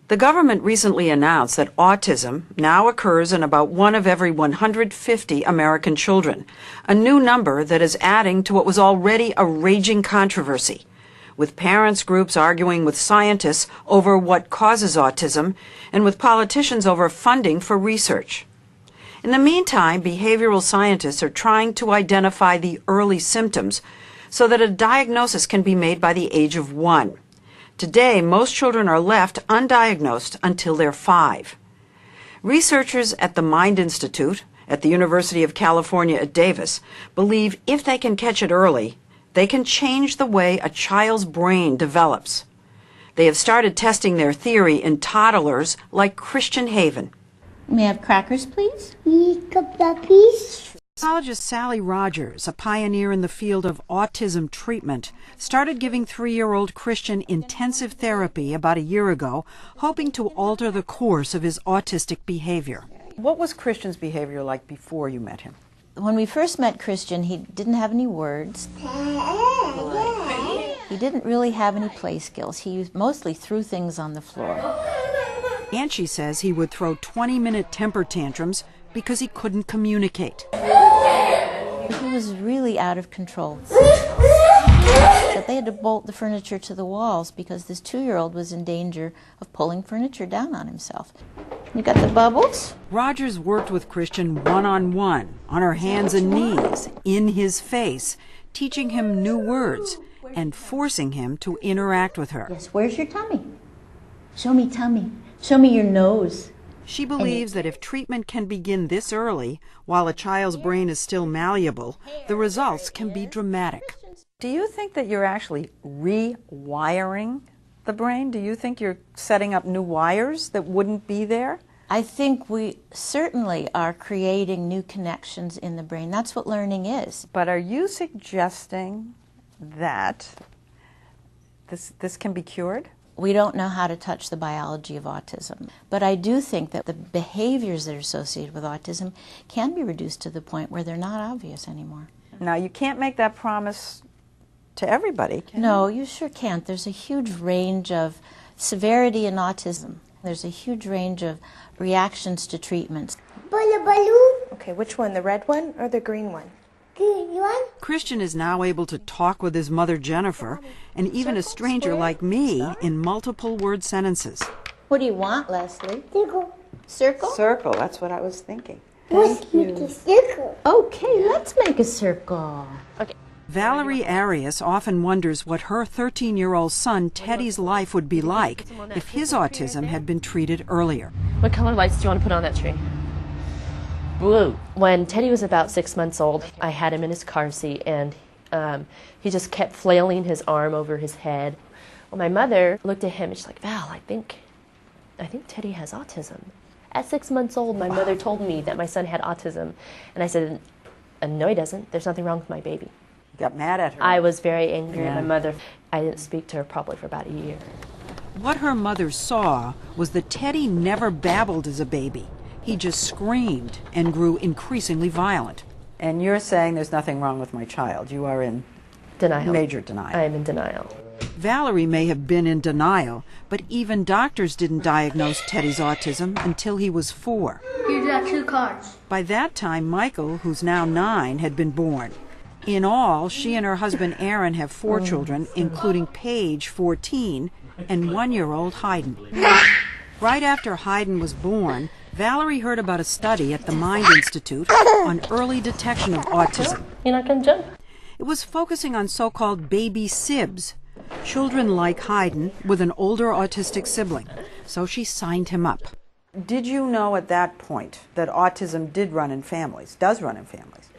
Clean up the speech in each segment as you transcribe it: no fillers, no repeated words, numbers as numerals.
The government recently announced that autism now occurs in about 1 of every 150 American children, a new number that is adding to what was already a raging controversy, with parents' groups arguing with scientists over what causes autism and with politicians over funding for research. In the meantime, behavioral scientists are trying to identify the early symptoms so that a diagnosis can be made by the age of 1. Today, most children are left undiagnosed until they're 5. Researchers at the Mind Institute at the University of California at Davis believe if they can catch it early, they can change the way a child's brain develops. They have started testing their theory in toddlers like Christian Haven. May I have crackers, please? Psychologist Sally Rogers, a pioneer in the field of autism treatment, started giving 3-year-old Christian intensive therapy about a year ago, hoping to alter the course of his autistic behavior. What was Christian's behavior like before you met him? When we first met Christian, he didn't have any words. He didn't really have any play skills. He mostly threw things on the floor. And she says he would throw 20-minute temper tantrums because he couldn't communicate. He was really out of control. That they had to bolt the furniture to the walls because this 2-year-old was in danger of pulling furniture down on himself. You got the bubbles? Rogers worked with Christian one-on-one, on her hands and knees, in his face, teaching him new words and forcing him to interact with her. Yes, where's your tummy? Show me tummy. Show me your nose. She believes that if treatment can begin this early, while a child's brain is still malleable, the results can be dramatic. Do you think that you're actually rewiring the brain? Do you think you're setting up new wires that wouldn't be there? I think we certainly are creating new connections in the brain. That's what learning is. But are you suggesting that this can be cured? We don't know how to touch the biology of autism, but I do think that the behaviors that are associated with autism can be reduced to the point where they're not obvious anymore. Now, you can't make that promise to everybody, can you? No, you sure can't. There's a huge range of severity in autism. There's a huge range of reactions to treatments. Okay, which one, the red one or the green one? Christian is now able to talk with his mother, Jennifer, and even a stranger like me in multiple word sentences. What do you want, Leslie? Circle. Circle? Circle, that's what I was thinking. Let's make a circle. Okay, let's make a circle. Okay. Valerie Arias often wonders what her 13-year-old son Teddy's life would be like if his autism had been treated earlier. What color lights do you want to put on that tree? Blue. When Teddy was about 6 months old, I had him in his car seat, and he just kept flailing his arm over his head. Well, my mother looked at him and she's like, "Val, I think Teddy has autism." At 6 months old, my mother told me that my son had autism, and I said, "No, he doesn't. There's nothing wrong with my baby." You got mad at her. I was very angry at my mother. I didn't speak to her probably for about a year. What her mother saw was that Teddy never babbled as a baby. He just screamed and grew increasingly violent. And you're saying there's nothing wrong with my child. You are in Denial. major denial. I am in denial. Valerie may have been in denial, but even doctors didn't diagnose Teddy's autism until he was 4. Here's got 2 cards. By that time, Michael, who's now 9, had been born. In all, she and her husband Aaron have 4 children, including Paige, 14, and 1-year-old Hayden. Right after Hayden was born, Valerie heard about a study at the Mind Institute on early detection of autism. You're not going to jump? It was focusing on so-called baby sibs, children like Hayden with an older autistic sibling. So she signed him up. Did you know at that point that autism does run in families?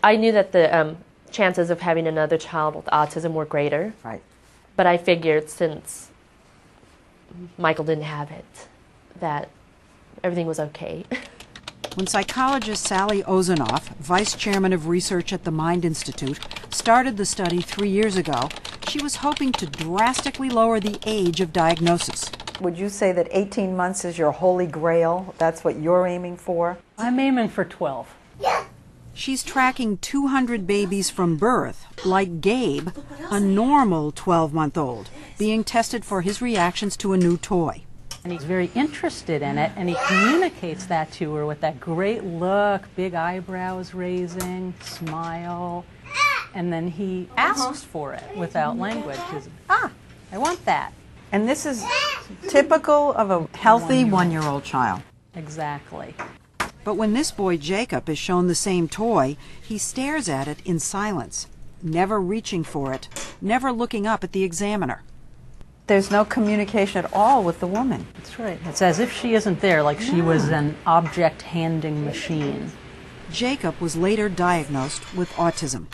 I knew that the chances of having another child with autism were greater. Right. But I figured since Michael didn't have it, that everything was okay. When psychologist Sally Ozanoff, vice chairman of research at the Mind Institute, started the study 3 years ago, she was hoping to drastically lower the age of diagnosis. Would you say that 18 months is your holy grail? That's what you're aiming for? I'm aiming for 12. She's tracking 200 babies from birth, like Gabe, a normal 12-month-old, being tested for his reactions to a new toy. And he's very interested in it, and he communicates that to her with that great look, big eyebrows raising, smile, and then he asks for it without language. He's, I want that. And this is typical of a healthy one-year-old child. Exactly. But when this boy Jacob is shown the same toy, he stares at it in silence, never reaching for it, never looking up at the examiner. There's no communication at all with the woman. That's right. It's as if she isn't there, like she was an object-handing machine. Jacob was later diagnosed with autism.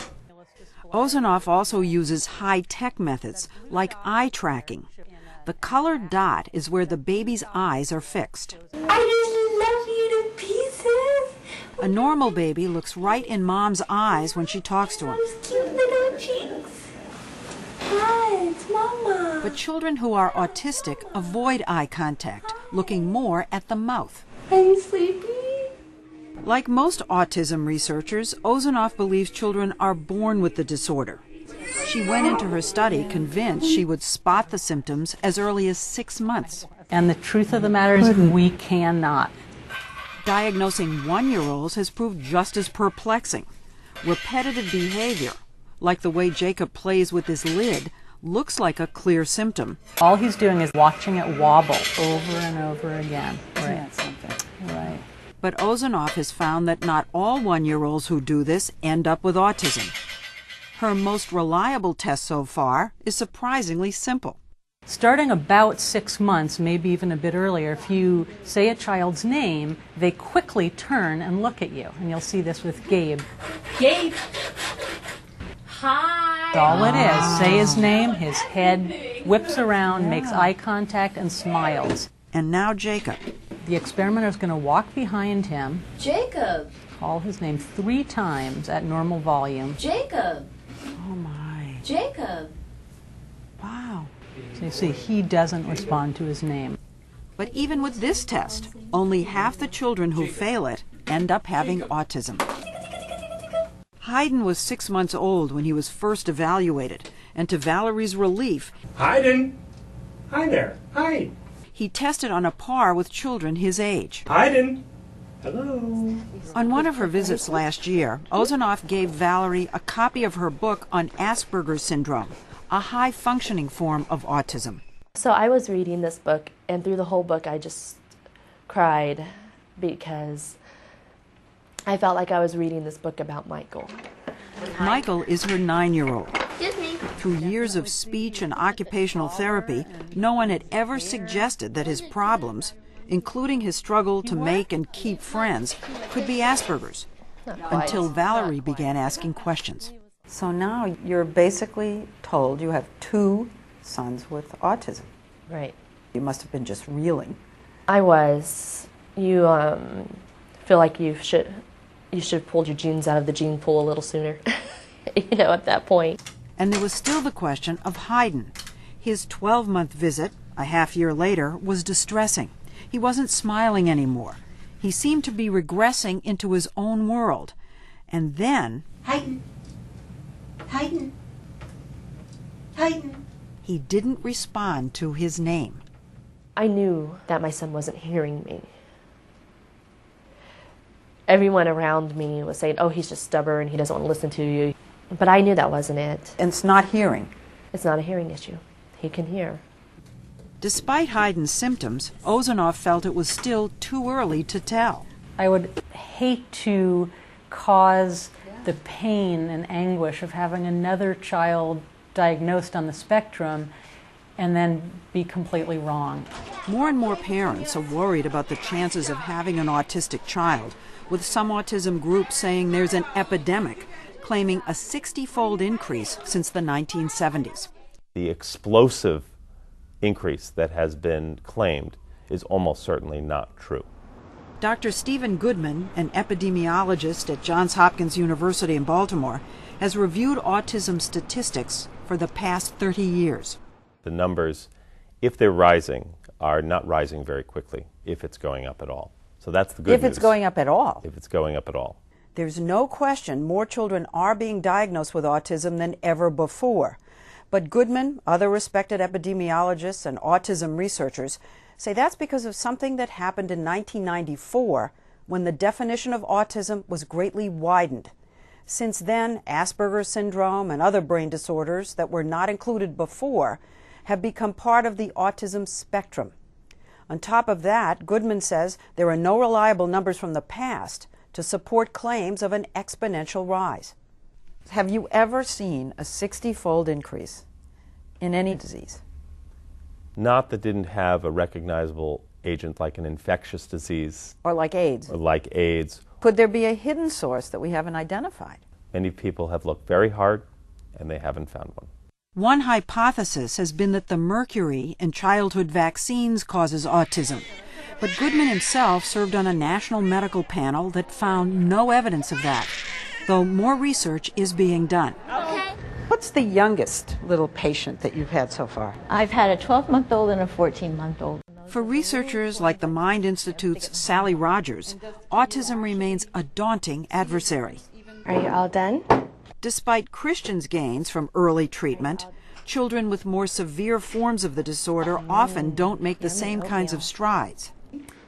Ozanoff also uses high-tech methods like eye tracking. The colored dot is where the baby's eyes are fixed. I just love you to pieces. A normal baby looks right in mom's eyes when she talks to him. Those cute little cheeks. Hi, it's Mama. But children who are autistic avoid eye contact, looking more at the mouth. I'm sleepy. Like most autism researchers, Ozanoff believes children are born with the disorder. She went into her study convinced she would spot the symptoms as early as 6 months. And the truth of the matter is we cannot. Diagnosing one-year-olds has proved just as perplexing. Repetitive behavior, like the way Jacob plays with his lid, looks like a clear symptom. All he's doing is watching it wobble over and over again. Right. Right. But Ozanoff has found that not all one-year-olds who do this end up with autism. Her most reliable test so far is surprisingly simple. Starting about 6 months, maybe even a bit earlier, if you say a child's name, they quickly turn and look at you. And you'll see this with Gabe. Gabe. Hi. That's all it is. Say his name, his head whips around, makes eye contact, and smiles. And now Jacob. The experimenter is going to walk behind him, Jacob. call his name 3 times at normal volume. Jacob. Oh my. Jacob. Wow. So you see, he doesn't respond to his name. But even with this test, only half the children who fail it end up having autism. Hayden was 6 months old when he was first evaluated, and to Valerie's relief, Hayden! Hi there. Hi. he tested on a par with children his age. Hayden! Hello. On one of her visits last year, Ozanoff gave Valerie a copy of her book on Asperger's syndrome, a high-functioning form of autism. So I was reading this book, and through the whole book I just cried because I felt like I was reading this book about Michael. Michael is her 9-year-old. Excuse me. Through years of speech and occupational therapy, no one had ever suggested that his problems, including his struggle to make and keep friends, could be Asperger's, until Valerie began asking questions. So now you're basically told you have 2 sons with autism. Right. You must have been just reeling. I was. You feel like you should have pulled your genes out of the gene pool a little sooner, at that point. And there was still the question of Hayden. His 12-month visit, a half-year later, was distressing. He wasn't smiling anymore. He seemed to be regressing into his own world. And then... Hayden. Hayden. Hayden. he didn't respond to his name. I knew that my son wasn't hearing me. Everyone around me was saying, oh, he's just stubborn, he doesn't want to listen to you. But I knew that wasn't it. And it's not hearing. It's not a hearing issue. He can hear. Despite Hayden's symptoms, Ozanoff felt it was still too early to tell. I would hate to cause the pain and anguish of having another child diagnosed on the spectrum and then be completely wrong. More and more parents are worried about the chances of having an autistic child, with some autism groups saying there's an epidemic, claiming a 60-fold increase since the 1970s. The explosive increase that has been claimed is almost certainly not true. Dr. Stephen Goodman, an epidemiologist at Johns Hopkins University in Baltimore, has reviewed autism statistics for the past 30 years. The numbers, if they're rising, are not rising very quickly, if it's going up at all. So that's the good news. If it's going up at all. If it's going up at all. There's no question more children are being diagnosed with autism than ever before. But Goodman, other respected epidemiologists, and autism researchers say that's because of something that happened in 1994 when the definition of autism was greatly widened. Since then, Asperger's syndrome and other brain disorders that were not included before have become part of the autism spectrum. On top of that, Goodman says there are no reliable numbers from the past to support claims of an exponential rise. Have you ever seen a 60-fold increase in any disease? Not that didn't have a recognizable agent like an infectious disease. Or like AIDS? Or like AIDS. Could there be a hidden source that we haven't identified? Many people have looked very hard and they haven't found one. One hypothesis has been that the mercury in childhood vaccines causes autism. But Goodman himself served on a national medical panel that found no evidence of that, though more research is being done. Okay. What's the youngest little patient that you've had so far? I've had a 12-month-old and a 14-month-old. For researchers like the Mind Institute's Sally Rogers, autism remains a daunting adversary. Are you all done? Despite Christian's gains from early treatment, children with more severe forms of the disorder often don't make the same kinds of strides.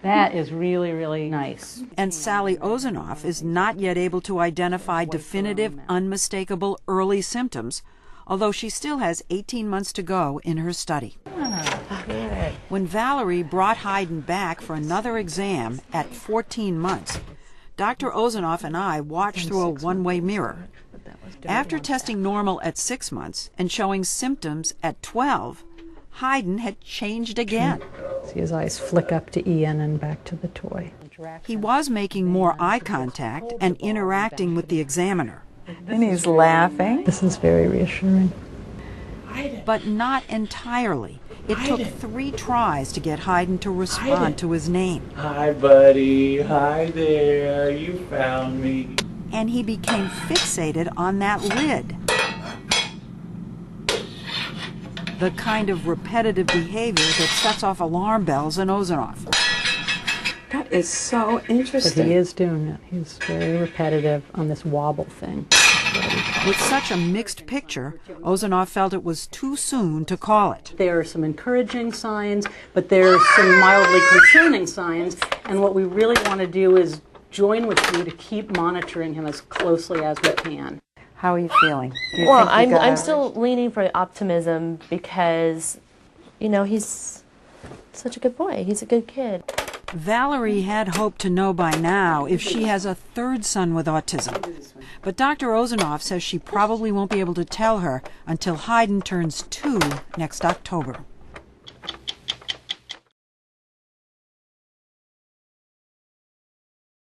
That is really, really nice. And Sally Ozanoff is not yet able to identify definitive, unmistakable early symptoms, although she still has 18 months to go in her study. When Valerie brought Hayden back for another exam at 14 months, Dr. Ozanoff and I watched through a one-way mirror. After testing normal at 6 months and showing symptoms at 12, Hayden had changed again. See his eyes flick up to Ian and back to the toy. He was making more eye contact and interacting with the examiner. And he's laughing. This is very reassuring. But not entirely. It took 3 tries to get Hayden to respond to his name. Hi, buddy. Hi there. You found me. And he became fixated on that lid. The kind of repetitive behavior that sets off alarm bells in Ozanoff. That is so But interesting. he is doing it. He's very repetitive on this wobble thing. With such a mixed picture, Ozanoff felt it was too soon to call it. There are some encouraging signs, but there are some mildly concerning signs. And what we really want to do is join with you to keep monitoring him as closely as we can. How are you feeling? Well, I'm still leaning for optimism because, you know, he's such a good boy. He's a good kid. Valerie had hoped to know by now if she has a third son with autism. But Dr. Ozanoff says she probably won't be able to tell her until Hayden turns 2 next October.